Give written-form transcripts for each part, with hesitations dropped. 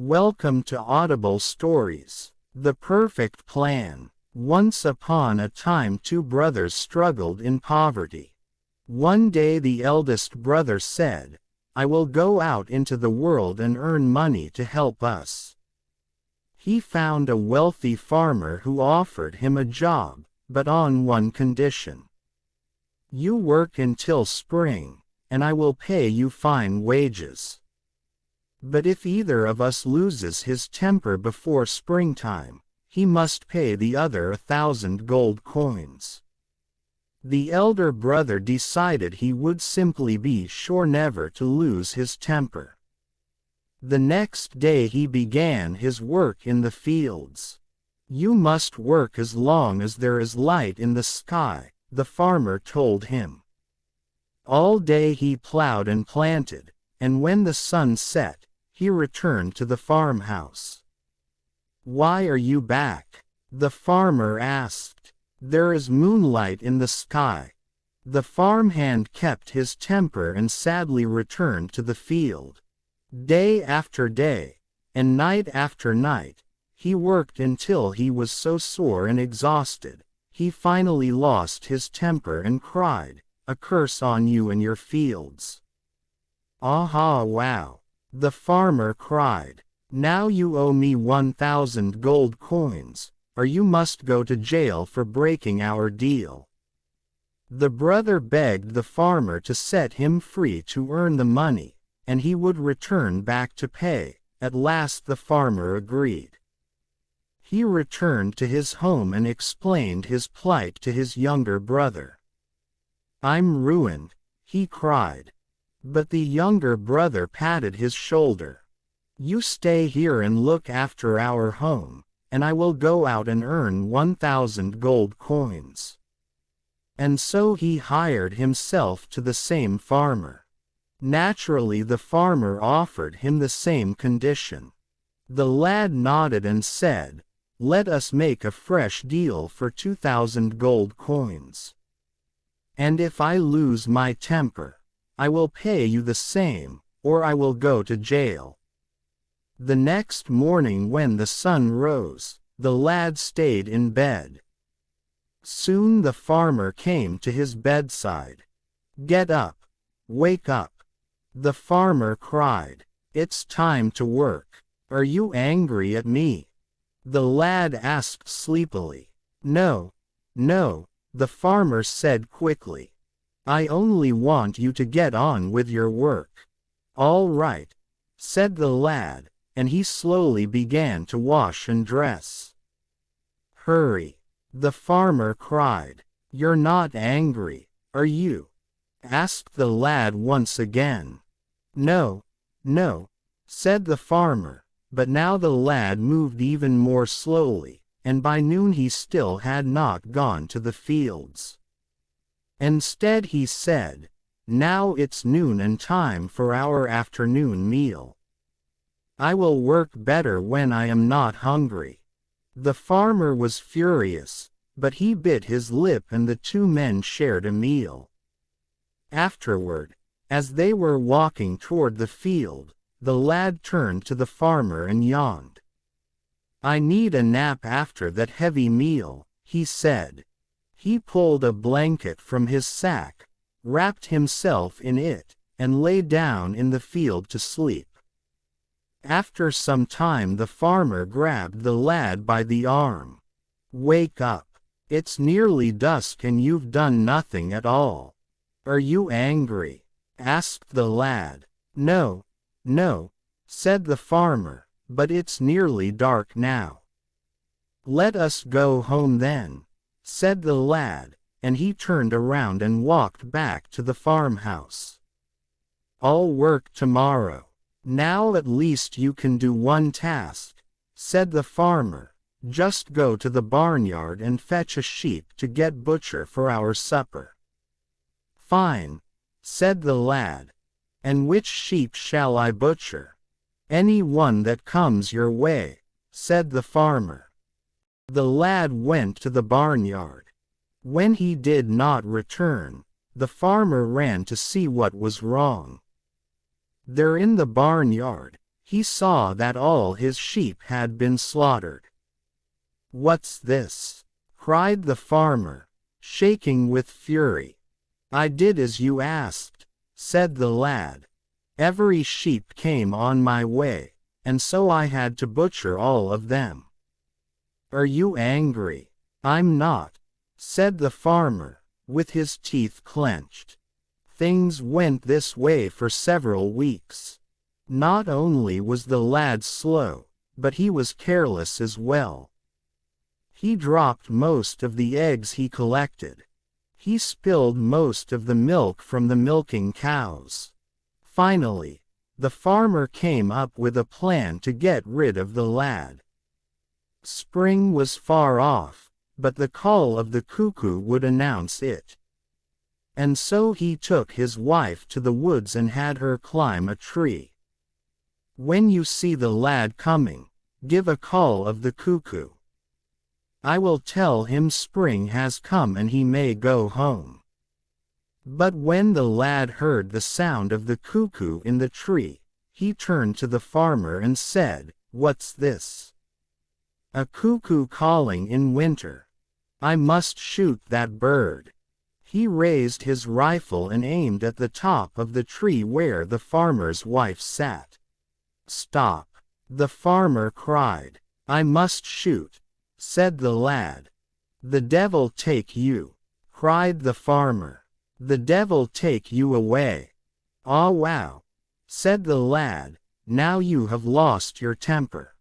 Welcome to Audible Stories. The perfect plan. Once upon a time, two brothers struggled in poverty. One day the eldest brother said, "I will go out into the world and earn money to help us." He found a wealthy farmer who offered him a job, but on one condition. "You work until spring, and I will pay you fine wages. But if either of us loses his temper before springtime, he must pay the other 1,000 gold coins." The elder brother decided he would simply be sure never to lose his temper. The next day he began his work in the fields. "You must work as long as there is light in the sky," the farmer told him. All day he plowed and planted, and when the sun set, he returned to the farmhouse. "Why are you back?" the farmer asked. "There is moonlight in the sky." The farmhand kept his temper and sadly returned to the field. Day after day, and night after night, he worked until he was so sore and exhausted, he finally lost his temper and cried, "A curse on you and your fields." "Aha, wow," the farmer cried. "Now you owe me 1,000 gold coins, or you must go to jail for breaking our deal." The brother begged the farmer to set him free to earn the money, and he would return back to pay. At last the farmer agreed. He returned to his home and explained his plight to his younger brother. "I'm ruined," he cried. But the younger brother patted his shoulder. "You stay here and look after our home, and I will go out and earn 1,000 gold coins." And so he hired himself to the same farmer. Naturally, the farmer offered him the same condition. The lad nodded and said, "Let us make a fresh deal for 2,000 gold coins. And if I lose my temper, I will pay you the same, or I will go to jail." The next morning when the sun rose, the lad stayed in bed. Soon the farmer came to his bedside. "Get up! Wake up!" the farmer cried. "It's time to work. Are you angry at me?" the lad asked sleepily. "No, no," the farmer said quickly. "I only want you to get on with your work." "All right," said the lad, and he slowly began to wash and dress. "Hurry," the farmer cried. "You're not angry, are you?" asked the lad once again. "No, no," said the farmer, but now the lad moved even more slowly, and by noon he still had not gone to the fields. Instead he said, "Now it's noon and time for our afternoon meal. I will work better when I am not hungry." The farmer was furious, but he bit his lip and the two men shared a meal. Afterward, as they were walking toward the field, the lad turned to the farmer and yawned. "I need a nap after that heavy meal," he said. He pulled a blanket from his sack, wrapped himself in it, and lay down in the field to sleep. After some time the farmer grabbed the lad by the arm. "Wake up. It's nearly dusk and you've done nothing at all. Are you angry?" asked the lad. "No, no," said the farmer, "but it's nearly dark now." "Let us go home then," said the lad, and he turned around and walked back to the farmhouse. "I'll work tomorrow. Now at least you can do one task," said the farmer. "Just go to the barnyard and fetch a sheep to get butcher for our supper." "Fine," said the lad. "And which sheep shall I butcher?" "Any one that comes your way," said the farmer. The lad went to the barnyard. When he did not return, the farmer ran to see what was wrong. There in the barnyard, he saw that all his sheep had been slaughtered. "What's this?" cried the farmer, shaking with fury. "I did as you asked," said the lad. "Every sheep came on my way, and so I had to butcher all of them." "Are you angry?" "I'm not," said the farmer, with his teeth clenched. Things went this way for several weeks. Not only was the lad slow, but he was careless as well. He dropped most of the eggs he collected. He spilled most of the milk from the milking cows. Finally, the farmer came up with a plan to get rid of the lad. Spring was far off, but the call of the cuckoo would announce it. And so he took his wife to the woods and had her climb a tree. "When you see the lad coming, give a call of the cuckoo. I will tell him spring has come and he may go home." But when the lad heard the sound of the cuckoo in the tree, he turned to the farmer and said, "What's this? A cuckoo calling in winter. I must shoot that bird." He raised his rifle and aimed at the top of the tree where the farmer's wife sat. "Stop!" the farmer cried. "I must shoot," said the lad. "The devil take you!" cried the farmer. "The devil take you away!" "Ah, wow!" said the lad. "Now you have lost your temper."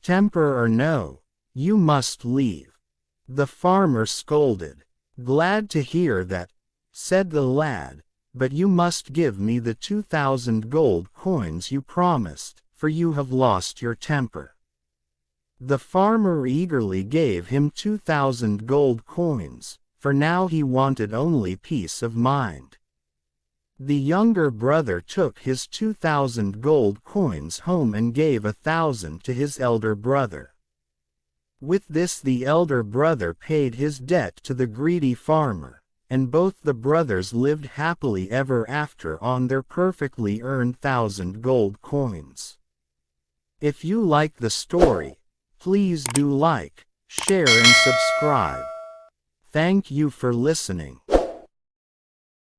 "Temper or no, you must leave," the farmer scolded. "Glad to hear that," said the lad, "but you must give me the 2,000 gold coins you promised, for you have lost your temper." The farmer eagerly gave him 2,000 gold coins, for now he wanted only peace of mind. The younger brother took his 2,000 gold coins home and gave 1,000 to his elder brother. With this the elder brother paid his debt to the greedy farmer, and both the brothers lived happily ever after on their perfectly earned 1,000 gold coins. If you like the story, please do like, share and subscribe. Thank you for listening.